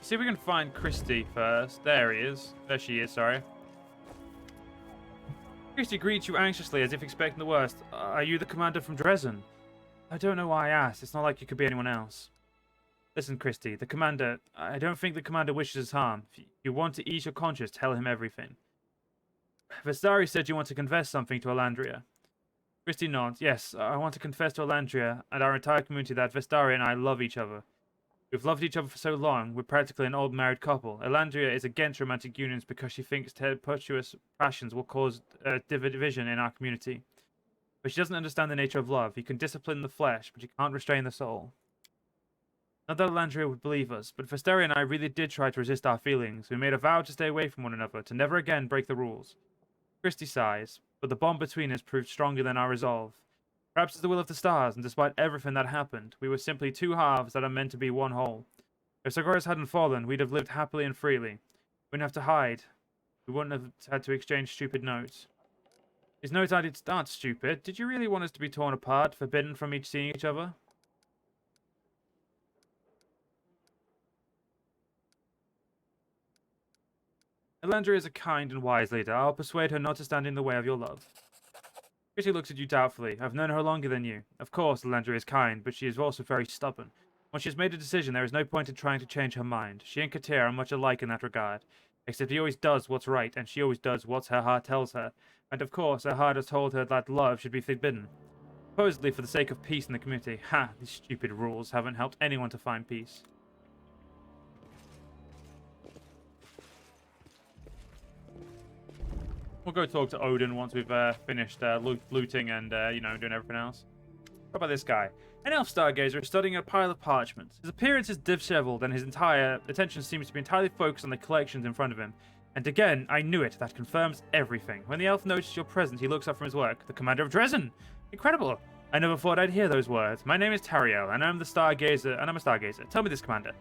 See if we can find Christy first. There he is. There she is, sorry. Christy greets you anxiously as if expecting the worst. Are you the commander from Dresden? I don't know why I asked. It's not like you could be anyone else. Listen, Christy, the commander... I don't think the commander wishes us harm. If you want to ease your conscience, tell him everything. Deskari said you want to confess something to Elandria. Christy nods. Yes, I want to confess to Elandria and our entire community that Deskari and I love each other. We've loved each other for so long, we're practically an old married couple. Elandria is against romantic unions because she thinks tempestuous passions will cause division in our community. But she doesn't understand the nature of love. You can discipline the flesh, but you can't restrain the soul. Not that Elandria would believe us, but Deskari and I really did try to resist our feelings. We made a vow to stay away from one another, to never again break the rules. Christy sighs, but the bond between us proved stronger than our resolve. Perhaps it's the will of the stars, and despite everything that happened, we were simply two halves that are meant to be one whole. If Sagoras hadn't fallen, we'd have lived happily and freely. We wouldn't have to hide. We wouldn't have had to exchange stupid notes. These notes aren't stupid. Did you really want us to be torn apart, forbidden from seeing each other? Elandria is a kind and wise leader. I'll persuade her not to stand in the way of your love. Christy looks at you doubtfully. I've known her longer than you. Of course, Elandria is kind, but she is also very stubborn. Once she has made a decision, there is no point in trying to change her mind. She and Katir are much alike in that regard. Except he always does what's right, and she always does what her heart tells her. And of course, her heart has told her that love should be forbidden. Supposedly for the sake of peace in the community. Ha! These stupid rules haven't helped anyone to find peace. We'll go talk to Odin once we've finished looting and, doing everything else. What about this guy? An elf stargazer is studying a pile of parchments. His appearance is disheveled and his entire attention seems to be entirely focused on the collections in front of him. And again, I knew it. That confirms everything. When the elf notices your presence, he looks up from his work. The commander of Dresden! Incredible! I never thought I'd hear those words. My name is Tariel, and I'm a stargazer. Tell me this, commander.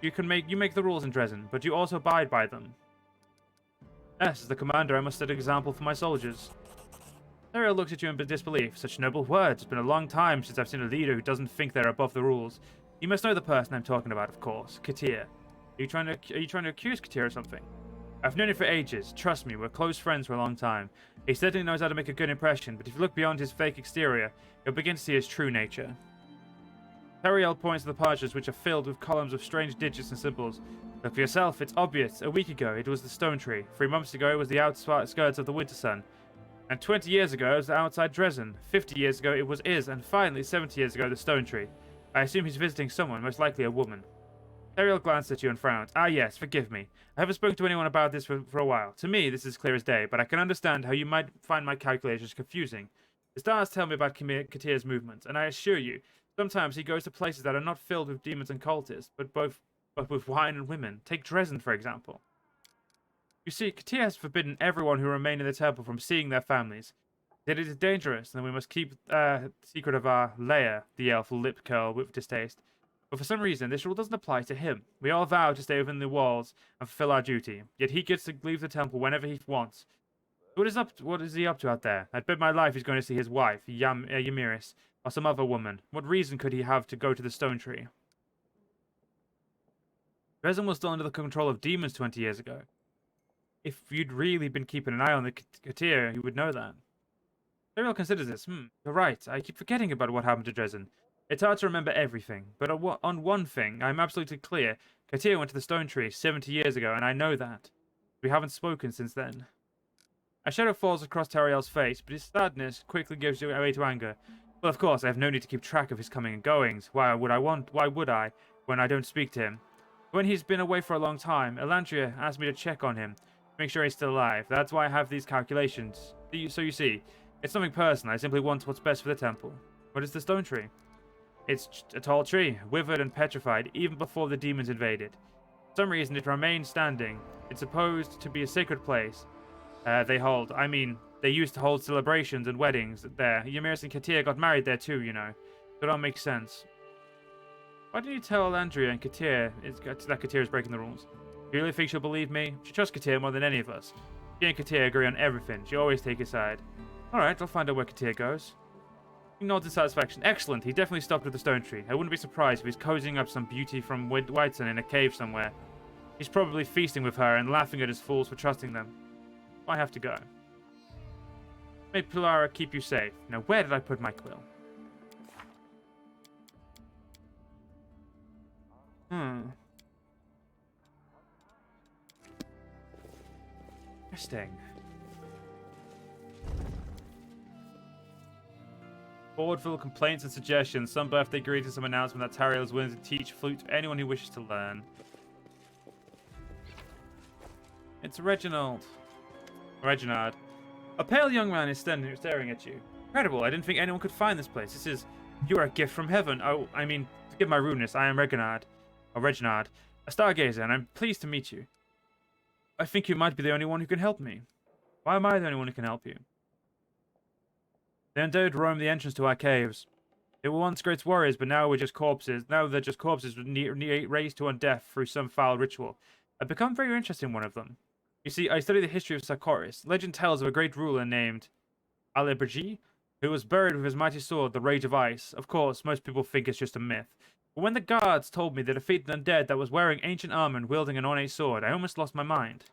You make the rules in Dresden, but you also abide by them. Yes, as the commander, I must set an example for my soldiers. Tariel looks at you in disbelief. Such noble words. It's been a long time since I've seen a leader who doesn't think they're above the rules. You must know the person I'm talking about, of course. Katir. Are you trying to accuse Katir of something? I've known him for ages. Trust me, we're close friends for a long time. He certainly knows how to make a good impression, but if you look beyond his fake exterior, you'll begin to see his true nature. Tariel points to the parchments, which are filled with columns of strange digits and symbols. Look for yourself, it's obvious. A week ago, it was the stone tree. 3 months ago, it was the outskirts of the winter sun. And 20 years ago, it was outside Dresden. 50 years ago, it was Iz. And finally, 70 years ago, the stone tree. I assume he's visiting someone, most likely a woman. Tariel glanced at you and frowned. Ah, yes, forgive me. I haven't spoken to anyone about this for a while. To me, this is clear as day, but I can understand how you might find my calculations confusing. The stars tell me about Katir's movements, and I assure you, sometimes he goes to places that are not filled with demons and cultists, but with wine and women. Take Dresden, for example. You see, Katir has forbidden everyone who remain in the temple from seeing their families. That it is dangerous, and we must keep secret of our lair, the elf lip curled with distaste. But for some reason, this rule doesn't apply to him. We all vow to stay within the walls and fulfill our duty, yet he gets to leave the temple whenever he wants. What is he up to out there? I'd bet my life he's going to see his wife, Yamiris, or some other woman. What reason could he have to go to the stone tree? Dresden was still under the control of demons 20 years ago. If you'd really been keeping an eye on the Katir, you would know that. Tariel considers this. You're right. I keep forgetting about what happened to Dresden. It's hard to remember everything, but on one thing, I'm absolutely clear. Katir went to the stone tree 70 years ago, and I know that. We haven't spoken since then. A shadow falls across Tariel's face, but his sadness quickly gives way to anger. Well, of course, I have no need to keep track of his coming and goings. Why would I, when I don't speak to him? When he's been away for a long time, Elandria asked me to check on him, to make sure he's still alive. That's why I have these calculations. So you see, it's something personal. I simply want what's best for the temple. What is the stone tree? It's a tall tree, withered and petrified, even before the demons invaded. For some reason, it remains standing. It's supposed to be a sacred place. They used to hold celebrations and weddings there. Yamiris and Katir got married there too, you know. So it all makes sense. Why didn't you tell Elandria and Katir that Katir is breaking the rules? You really think she'll believe me? She trusts Katir more than any of us. She and Katia agree on everything. She always takes his side. Alright, I'll find out where Katia goes. He nods in satisfaction. Excellent, he definitely stopped at the stone tree. I wouldn't be surprised if he's cozying up some beauty from Whiteson in a cave somewhere. He's probably feasting with her and laughing at his fools for trusting them. I have to go. May Pilara keep you safe. Now, where did I put my quill? Interesting. Boardville complaints and suggestions. Some birthday greetings, some announcement that Tariel is willing to teach flute to anyone who wishes to learn. It's Reginald. A pale young man is staring at you. Incredible, I didn't think anyone could find this place. You are a gift from heaven. Oh, I mean, forgive my rudeness, I am Reginald, a stargazer, and I'm pleased to meet you. I think you might be the only one who can help me. Why am I the only one who can help you? The undead roam the entrance to our caves. They were once great warriors, but now we're just corpses. Now they're just corpses raised to undeath through some foul ritual. I've become very interested in one of them. You see, I study the history of Sarkoris. Legend tells of a great ruler named Alibergi, who was buried with his mighty sword, the Rage of Ice. Of course, most people think it's just a myth. But when the guards told me they defeated an undead that was wearing ancient armor and wielding an ornate sword, I almost lost my mind.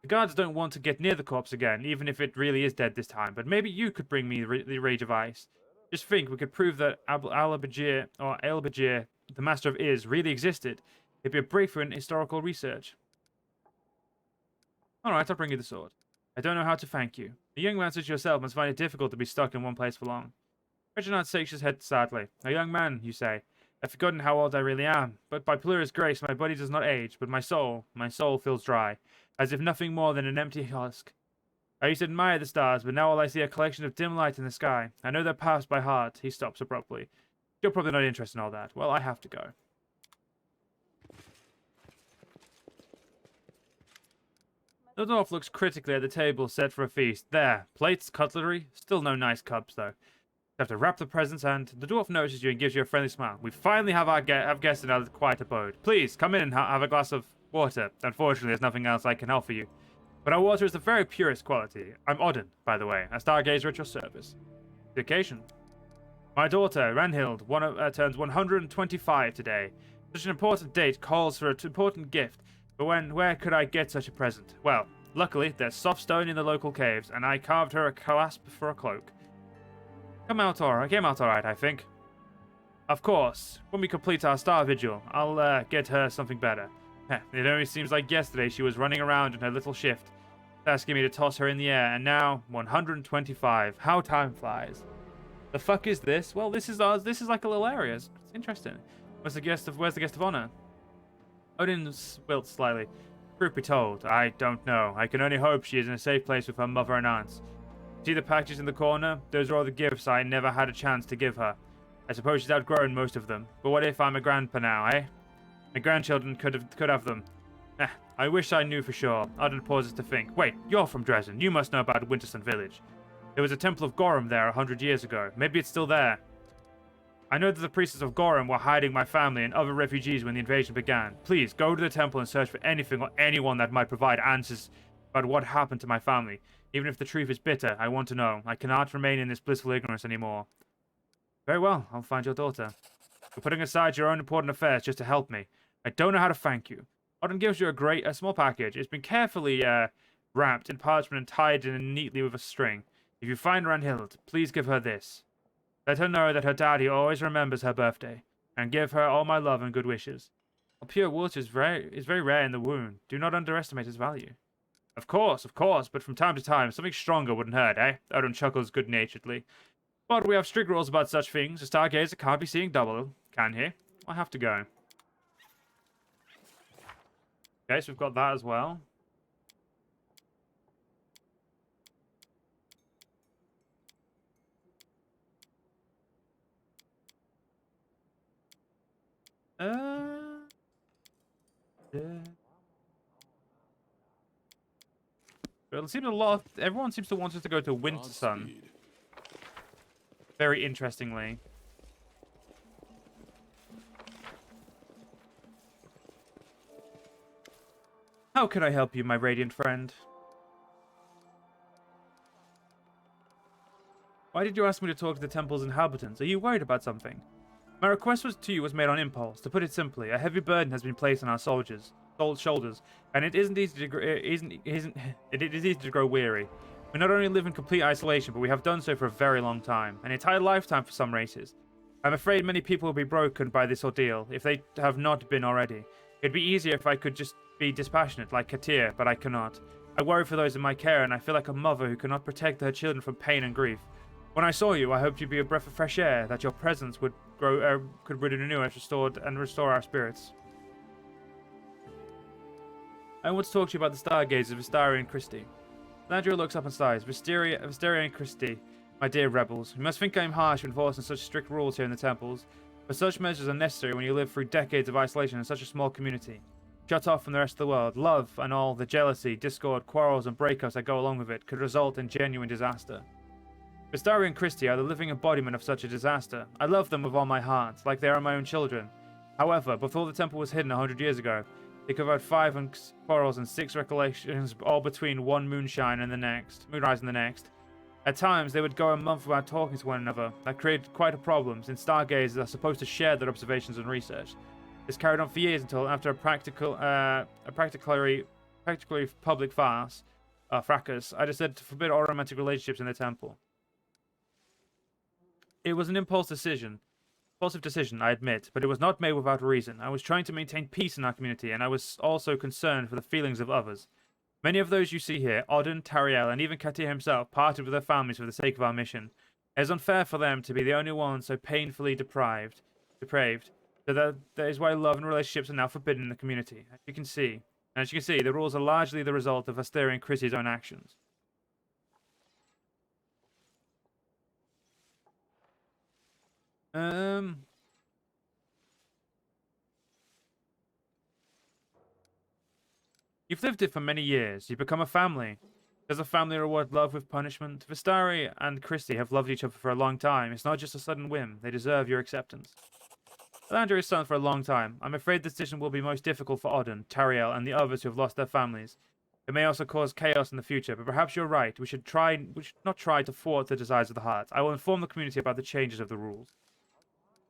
The guards don't want to get near the corpse again, even if it really is dead this time, but maybe you could bring me the Rage of Ice. Just think, we could prove that Alibergi, or Alibergi, the Master of Is, really existed. It'd be a breakthrough in historical research. Alright, I'll bring you the sword. I don't know how to thank you. The young man such as yourself must find it difficult to be stuck in one place for long. Reginald shakes his head sadly. A young man, you say. I've forgotten how old I really am, but by Pelura's grace my body does not age, but my soul feels dry, as if nothing more than an empty husk. I used to admire the stars, but now all I see are a collection of dim light in the sky. I know their paths by heart. He stops abruptly. You're probably not interested in all that. Well, I have to go. The dwarf looks critically at the table set for a feast. There, plates, cutlery, still no nice cups though. You have to wrap the presents, and the dwarf notices you and gives you a friendly smile. We finally have guests in our quiet abode. Please, come in and have a glass of water. Unfortunately, there's nothing else I can offer you. But our water is the very purest quality. I'm Odin, by the way, a stargazer at your service. The occasion. My daughter, Ranhild, turns 125 today. Such an important date calls for an important gift. But where could I get such a present? Well, luckily, there's soft stone in the local caves, and I carved her a clasp for a cloak. Came out alright, I think. Of course, when we complete our star vigil, I'll get her something better. It only seems like yesterday she was running around in her little shift, asking me to toss her in the air, and now 125. How time flies. The fuck is this? Well, this is ours. This is like a little area. It's interesting. Where's the guest of honor? Odin wilt slightly. Truth be told, I don't know. I can only hope she is in a safe place with her mother and aunts. See the packages in the corner? Those are all the gifts I never had a chance to give her. I suppose she's outgrown most of them. But what if I'm a grandpa now, eh? My grandchildren could have them. I wish I knew for sure. Odin pauses to think. Wait, you're from Dresden. You must know about Winterson Village. There was a temple of Gorham there 100 years ago. Maybe it's still there. I know that the priests of Gorham were hiding my family and other refugees when the invasion began. Please, go to the temple and search for anything or anyone that might provide answers about what happened to my family. Even if the truth is bitter, I want to know. I cannot remain in this blissful ignorance anymore. Very well, I'll find your daughter. You're putting aside your own important affairs just to help me. I don't know how to thank you. Odin gives you a small package. It's been carefully wrapped in parchment and tied in neatly with a string. If you find Ranhild, please give her this. Let her know that her daddy always remembers her birthday, and give her all my love and good wishes. Pure water is very rare in the wound. Do not underestimate its value. Of course, but from time to time, something stronger wouldn't hurt, eh? Odin chuckles good-naturedly. But we have strict rules about such things. A stargazer can't be seeing double, can he? I have to go. Okay, so we've got that as well. Well, it seems everyone seems to want us to go to Wintersun. Very interestingly. How can I help you, my radiant friend? Why did you ask me to talk to the temple's inhabitants? Are you worried about something? My request to you was made on impulse. To put it simply, a heavy burden has been placed on our shoulders, and it isn't easy to it is easy to grow weary. We not only live in complete isolation, but we have done so for a very long time, an entire lifetime for some races. I'm afraid many people will be broken by this ordeal, if they have not been already. It'd be easier if I could just be dispassionate, like Katir, but I cannot. I worry for those in my care, and I feel like a mother who cannot protect her children from pain and grief. When I saw you, I hoped you'd be a breath of fresh air, that your presence would could renew us, restore our spirits. I want to talk to you about the stargazers of Vistaria and Christie. Landria looks up and sighs. Vistaria and Christie, my dear rebels. You must think I am harsh in enforcing such strict rules here in the temples, but such measures are necessary when you live through decades of isolation in such a small community. Shut off from the rest of the world, love and all the jealousy, discord, quarrels, and breakups that go along with it could result in genuine disaster. Vistaria and Christie are the living embodiment of such a disaster. I love them with all my heart, like they are my own children. However, before the temple was hidden 100 years ago, they covered 5 quarrels and 6 recollections, all between one moonrise and the next. At times, they would go a month without talking to one another. That created quite a problem, since stargazers are supposed to share their observations and research. This carried on for years until, after a practically public fracas, I decided to forbid all romantic relationships in the temple. It was an impulsive decision, I admit, but it was not made without reason. I was trying to maintain peace in our community, and I was also concerned for the feelings of others. Many of those you see here, Odin, Tariel, and even Katir himself, parted with their families for the sake of our mission. It is unfair for them to be the only ones so painfully depraved. So that is why love and relationships are now forbidden in the community. As you can see, the rules are largely the result of Vistaria and Christie's own actions. You've lived it for many years. You become a family. Does a family reward love with punishment? Vistaria and Christie have loved each other for a long time. It's not just a sudden whim. They deserve your acceptance. Landria is silent for a long time. I'm afraid the decision will be most difficult for Odin, Tariel, and the others who have lost their families. It may also cause chaos in the future, but perhaps you're right. We should not try to thwart the desires of the heart. I will inform the community about the changes of the rules.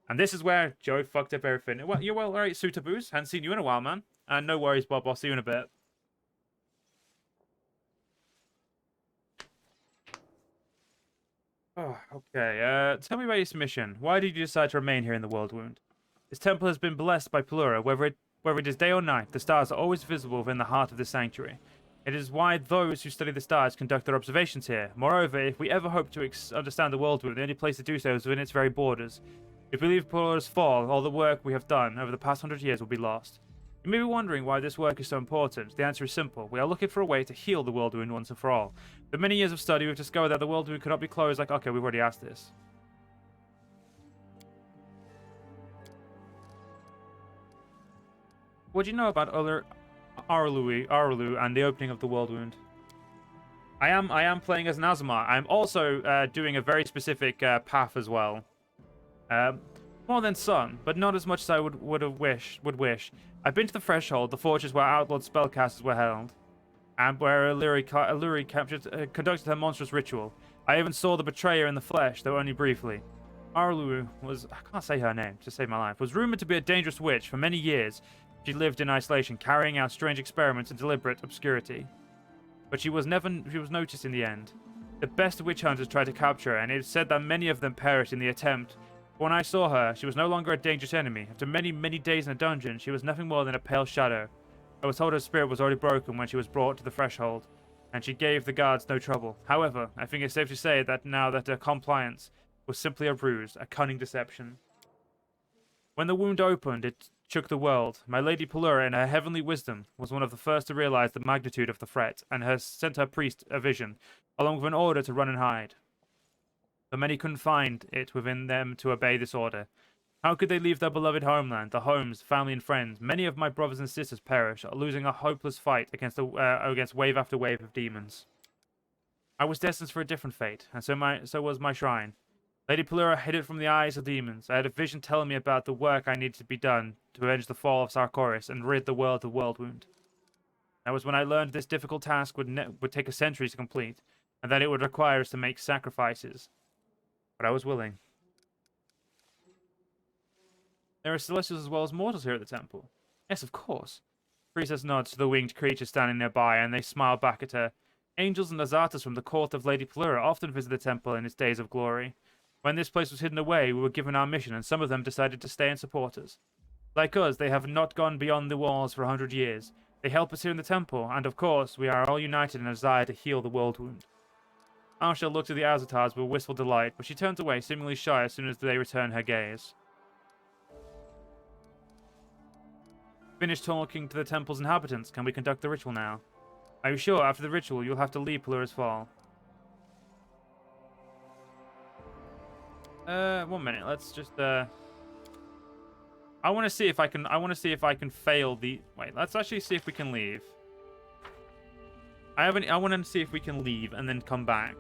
And this is where Joe fucked up everything. Well, you're well, alright, Sutaboos. Hadn't seen you in a while, man. And no worries, Bob. I'll see you in a bit. Oh, okay. Tell me about your mission. Why did you decide to remain here in the Worldwound? This temple has been blessed by Pelura. Whether it is day or night, the stars are always visible within the heart of this sanctuary. It is why those who study the stars conduct their observations here. Moreover, if we ever hope to understand the Worldwound, the only place to do so is within its very borders. If we leave Pelura's fall, all the work we have done over the past 100 years will be lost. You may be wondering why this work is so important. The answer is simple. We are looking for a way to heal the Worldwound once and for all. With many years of study, we've discovered that the Worldwound cannot be closed like, okay, we've already asked this. What do you know about Arlu and the opening of the Worldwound? I am playing as an Azamar. I'm also doing a very specific path as well. More than some, but not as much as I would wish. I've been to the Threshold, the fortress where outlawed spellcasters were held, and where Illuri conducted her monstrous ritual. I even saw the betrayer in the flesh, though only briefly. Arlu was, I can't say her name to save my life, was rumored to be a dangerous witch. For many years, she lived in isolation, carrying out strange experiments in deliberate obscurity. But she was noticed in the end. The best witch hunters tried to capture her, and it is said that many of them perished in the attempt. When I saw her, she was no longer a dangerous enemy. After many, many days in a dungeon, she was nothing more than a pale shadow. I was told her spirit was already broken when she was brought to the Threshold, and she gave the guards no trouble. However, I think it's safe to say that now that her compliance was simply a ruse, a cunning deception. When the wound opened, it shook the world. My Lady Pelura, in her heavenly wisdom, was one of the first to realize the magnitude of the threat, and sent her priest a vision, along with an order to run and hide. But many couldn't find it within them to obey this order. How could they leave their beloved homeland, their homes, family, and friends? Many of my brothers and sisters perished, losing a hopeless fight against wave after wave of demons. I was destined for a different fate, and so was my shrine. Lady Pelura hid it from the eyes of demons. I had a vision telling me about the work I needed to be done to avenge the fall of Sarkoris and rid the world of Worldwound. That was when I learned this difficult task would take a century to complete, and that it would require us to make sacrifices. but I was willing. There are celestials as well as mortals here at the temple. Yes, of course. Priestess nods to the winged creature standing nearby, and they smile back at her. Angels and Azatas from the court of Lady Pelura often visit the temple in its days of glory. When this place was hidden away, we were given our mission, and some of them decided to stay and support us. Like us, they have not gone beyond the walls for 100 years. They help us here in the temple, and of course, we are all united in a desire to heal the Worldwound. Arsha looked at the Azatars with wistful delight, but she turns away, seemingly shy as soon as they return her gaze. Finished talking to the temple's inhabitants. Can we conduct the ritual now? Are you sure after the ritual you'll have to leave Pelura's Fall? 1 minute. Let's just I want to see if I can fail the wait, let's actually see if we can leave. I want to see if we can leave and then come back.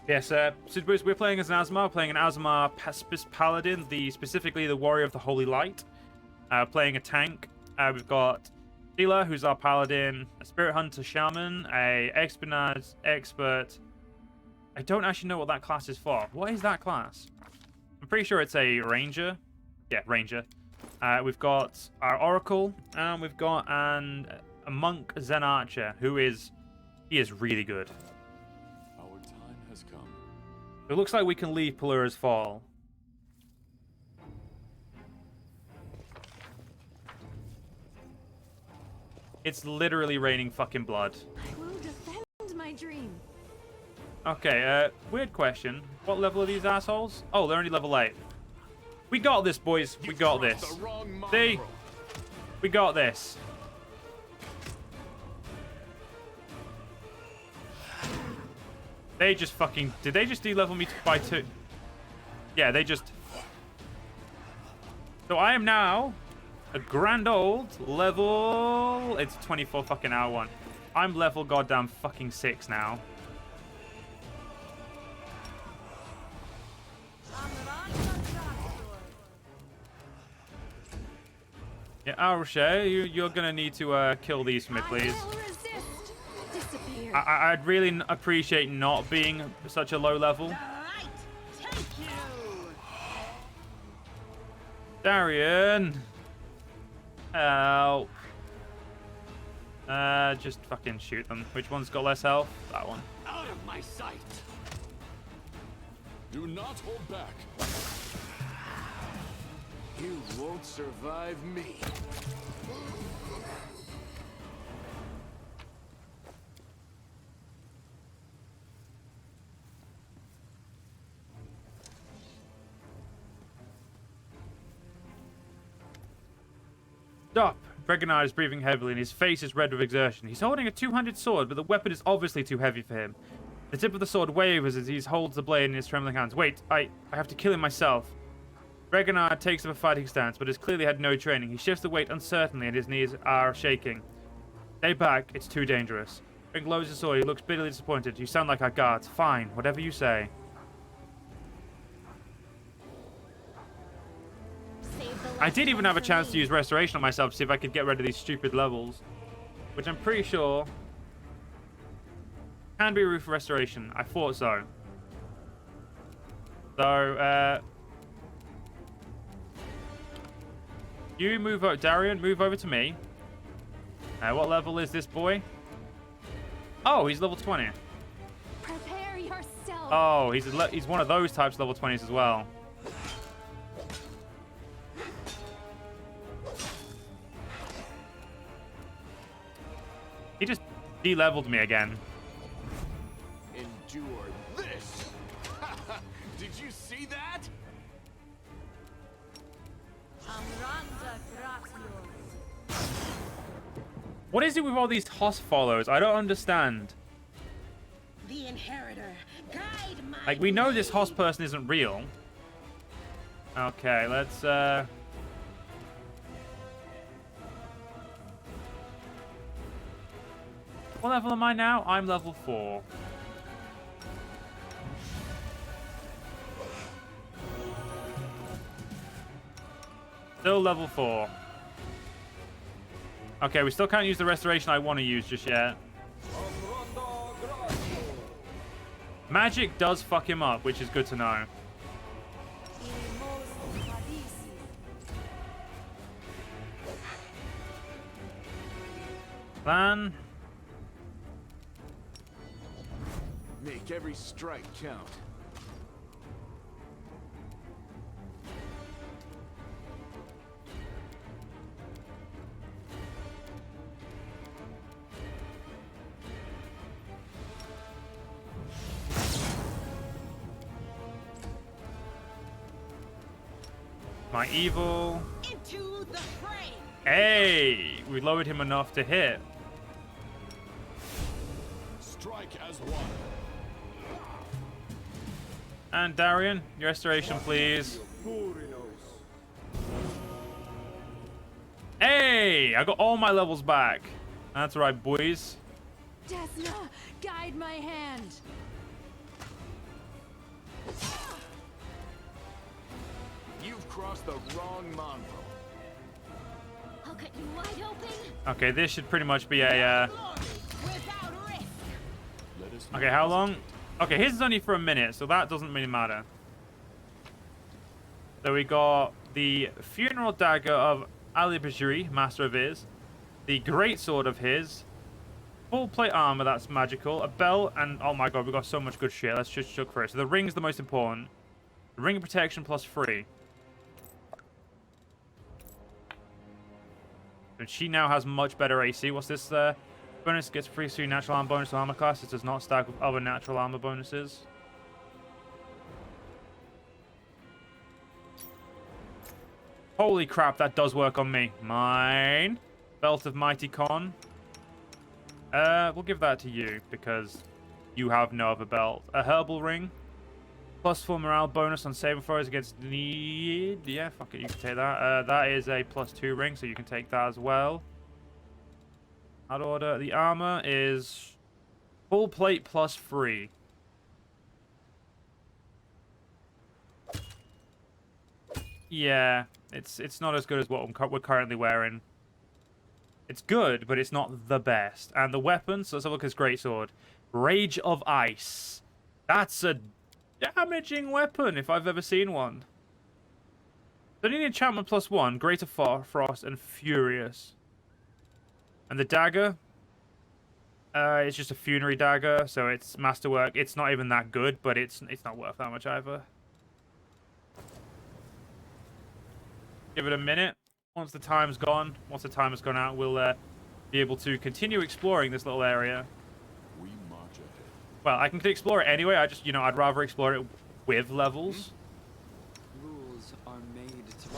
Yes, so we're playing as an Asmar. We're playing an Asmar Paladin, specifically the Warrior of the Holy Light. Playing a tank. We've got Sheila, who's our Paladin, a Spirit Hunter Shaman, a Espionage Expert. I don't actually know what that class is for. What is that class? I'm pretty sure it's a Ranger. Yeah, Ranger. We've got our Oracle, and we've got a Monk Zen Archer, he is really good. It looks like we can leave Pelura's Fall. It's literally raining fucking blood. I will defend my dream. Okay, weird question. What level are these assholes? Oh, they're only level 8. We got this, boys. We got this. See? We got this. They just fucking... Did they just de-level me by 2? Yeah, they just... So I am now a grand old level... It's 24 fucking hour 1. I'm level goddamn fucking 6 now. Yeah, Aruche, you're gonna need to kill these for me, please. I'd really appreciate not being such a low level. Darian! Help. Just fucking shoot them. Which one's got less health? That one. Out of my sight! Do not hold back. You won't survive me. Stop! Bregunar is breathing heavily and his face is red with exertion. He's holding a 200 sword, but the weapon is obviously too heavy for him. The tip of the sword wavers as he holds the blade in his trembling hands. Wait, I have to kill him myself. Bregunar takes up a fighting stance, but has clearly had no training. He shifts the weight uncertainly and his knees are shaking. Stay back, it's too dangerous. Breg lowers his sword, he looks bitterly disappointed. You sound like our guards. Fine, whatever you say. I did even have a chance to use Restoration on myself to see if I could get rid of these stupid levels. Which I'm pretty sure can be a roof Restoration. I thought so. So, you move over. Darian, move over to me. What level is this boy? Oh, he's level 20. Prepare yourself. Oh, he's one of those types of level 20s as well. He just de-leveled me again. Endure this. Did you see that? What is it with all these Hoss follows? I don't understand. The inheritor, guide my Like, we know this Hoss person isn't real. Okay, let's what level am I now? I'm level 4. Still level 4. Okay, we still can't use the restoration I want to use just yet. Magic does fuck him up, which is good to know. Plan. Make every strike count. My evil. Into the fray. Hey, we lowered him enough to hit. Strike as one. And Darian, your restoration, please. Hey, I got all my levels back. That's right, boys. Desna, guide my hand. You've crossed the wrong mongrel. I'll cut you wide open. Okay, this should pretty much be a. Without risk. Let us know. Okay, how long? Okay, his is only for a minute, so that doesn't really matter. So we got the funeral dagger of Ali Bajri, master of his, the great sword of his, full plate armor that's magical, a belt, and oh my god, we got so much good shit. Let's just look for it. So the ring is the most important. The ring of protection +3. And she now has much better AC. What's this? Bonus gets free 3 natural armor bonus to armor class. It does not stack with other natural armor bonuses. Holy crap, that does work on me. Mine. Belt of Mighty Con. We'll give that to you because you have no other belt. A herbal ring. +4 morale bonus on saving throws against need. Yeah, fuck it, you can take that. That is a +2 ring, so you can take that as well. Out of order. The armor is full plate +3. Yeah, it's not as good as what we're currently wearing. It's good, but it's not the best. And the weapons, so let's have a look at his greatsword. Rage of Ice. That's a damaging weapon if I've ever seen one. So need enchantment +1, Greater Frost, and Furious. And the dagger, it's just a funerary dagger, so it's masterwork. It's not even that good, but it's not worth that much either. Give it a minute. Once the time's gone, once the time has gone out, we'll be able to continue exploring this little area. We march ahead. Well, I can explore it anyway. I'd rather explore it with levels. Rules are made to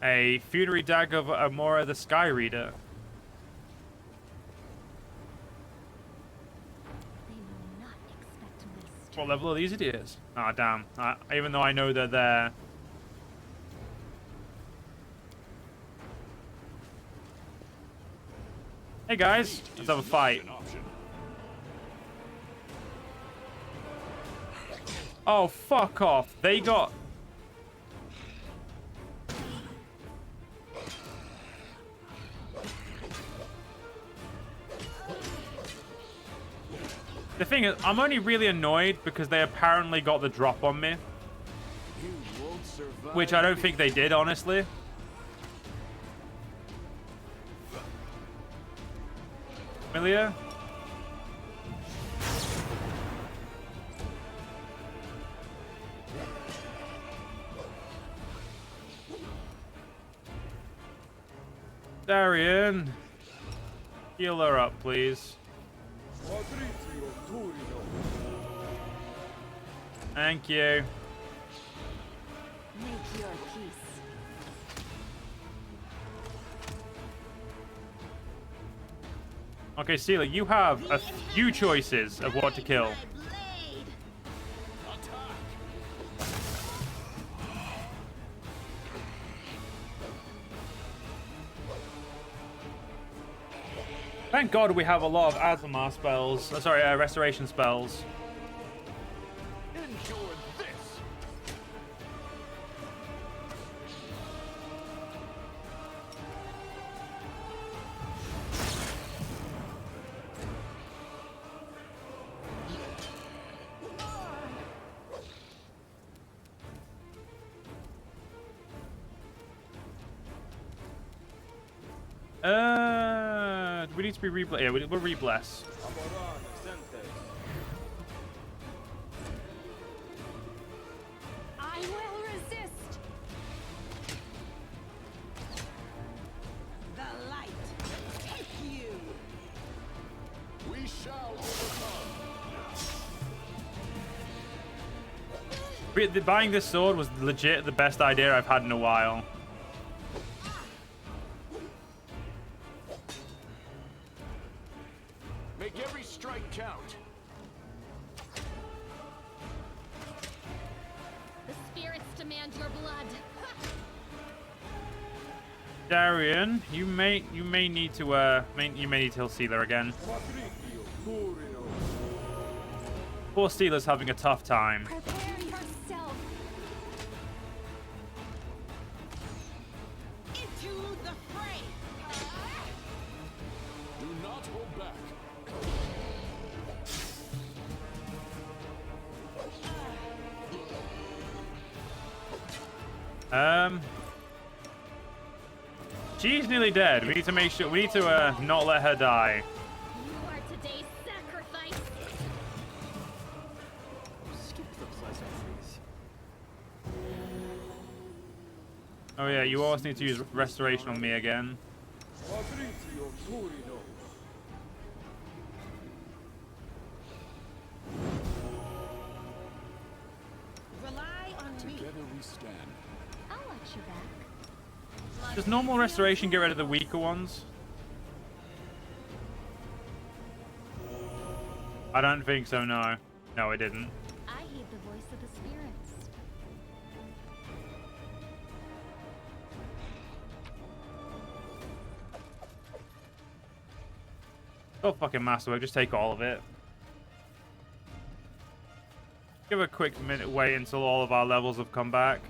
A funerary dagger of Amora the Sky Reader. They will not expect this. What level are these idiots? Ah, damn. Even though I know they're there. Hey guys, let's have a fight. Oh, fuck off. They got... The thing is, I'm only really annoyed because they apparently got the drop on me. You won't survive. Which I don't think they did, honestly. Familiar? Darian. Heal her up, please. Thank you. Make your peace. Okay, Seela, you have a few choices of what to kill. Thank God we have a lot of Azamar spells. Sorry, restoration spells. Do we need to be re-bless? Yeah, we'll re-bless. I will resist. The light take you. We shall overcome. Buying this sword was legit the best idea I've had in a while. Make every strike count. The spirits demand your blood. Darian, you may need to you may need to heal Sealer again. Poor Sealer's having a tough time. Prepare yourself. Into the fray. Do not hold back. She's nearly dead. We need to make sure. We need to not let her die. You are today's sacrifice. Skip the pleasantries. Oh yeah, you always need to use restoration on me again. Rely on me. Together we stand. I'll watch your back. Does normal restoration get rid of the weaker ones? I don't think so, no. No, it didn't. I heed the voice of the spirits. Oh, fucking masterwork. Just take all of it. Give a quick minute wait until all of our levels have come back.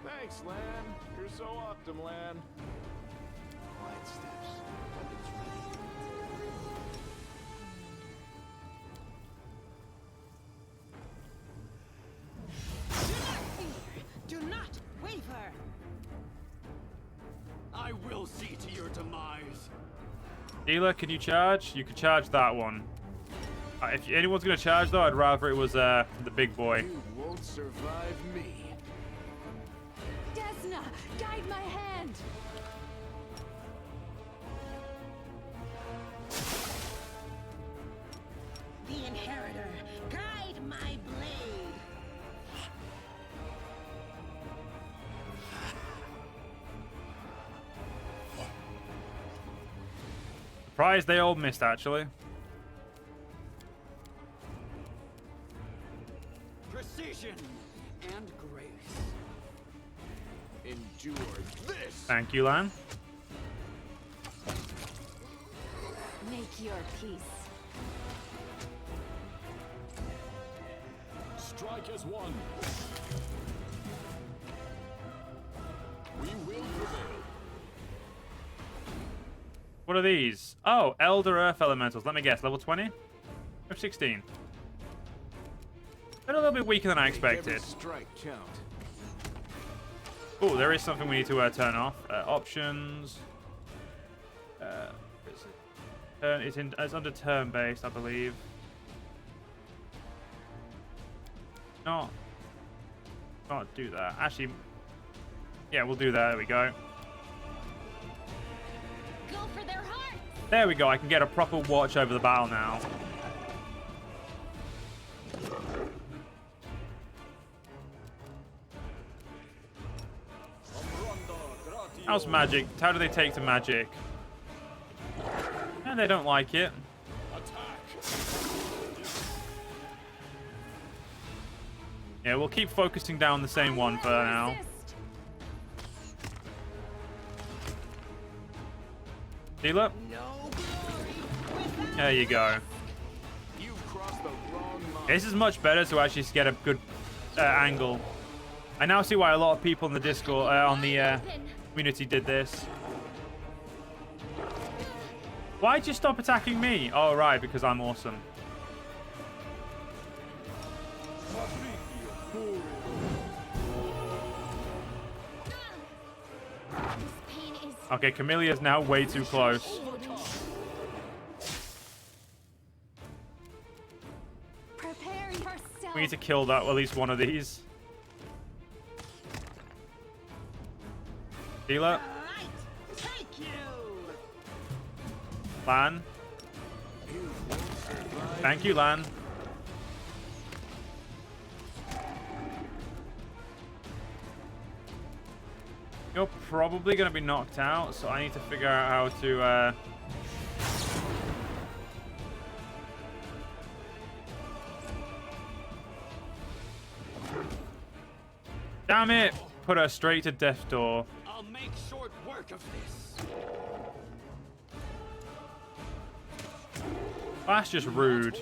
Thanks, Lan. You're so optim, Lan. Quiet steps. Weapons ready. Do not fear. Do not waver. I will see to your demise. Dealer, can you charge? You can charge that one. If anyone's going to charge, though, I'd rather it was the big boy. You won't survive me. Desna, guide my hand. The inheritor, guide my blade. Surprised they all missed, actually. Precision and grace. Endure this. Thank you, Lan. Make your peace. Strike as one. We will prevail. What are these? Oh, Elder Earth Elementals. Let me guess. Level 20? Or 16? They're a little bit weaker than I expected. Every strike count. Oh, there is something we need to turn off. Options. It's under turn-based, I believe. Not do that. Actually, yeah, we'll do that. There we go. Go for their hearts. There we go. I can get a proper watch over the battle now. How's magic? How do they take to magic? And they don't like it. Yeah, we'll keep focusing down the same one for now. Resist. Dealer? No glory without There you go. You've crossed the wrong mark. This is much better to actually get a good angle. I now see why a lot of people in the Discord, on the Open. community did this. Why'd you stop attacking me? Oh, right, because I'm awesome. This pain is Okay, Camillea's now way too close. prepare yourself. We need to kill that, at least one of these. Healer. Right. Take you. Lan. Thank you, Lan. You're probably going to be knocked out, so I need to figure out how to... Damn it! Put her straight to death door. I'll make short work of this. That's just rude.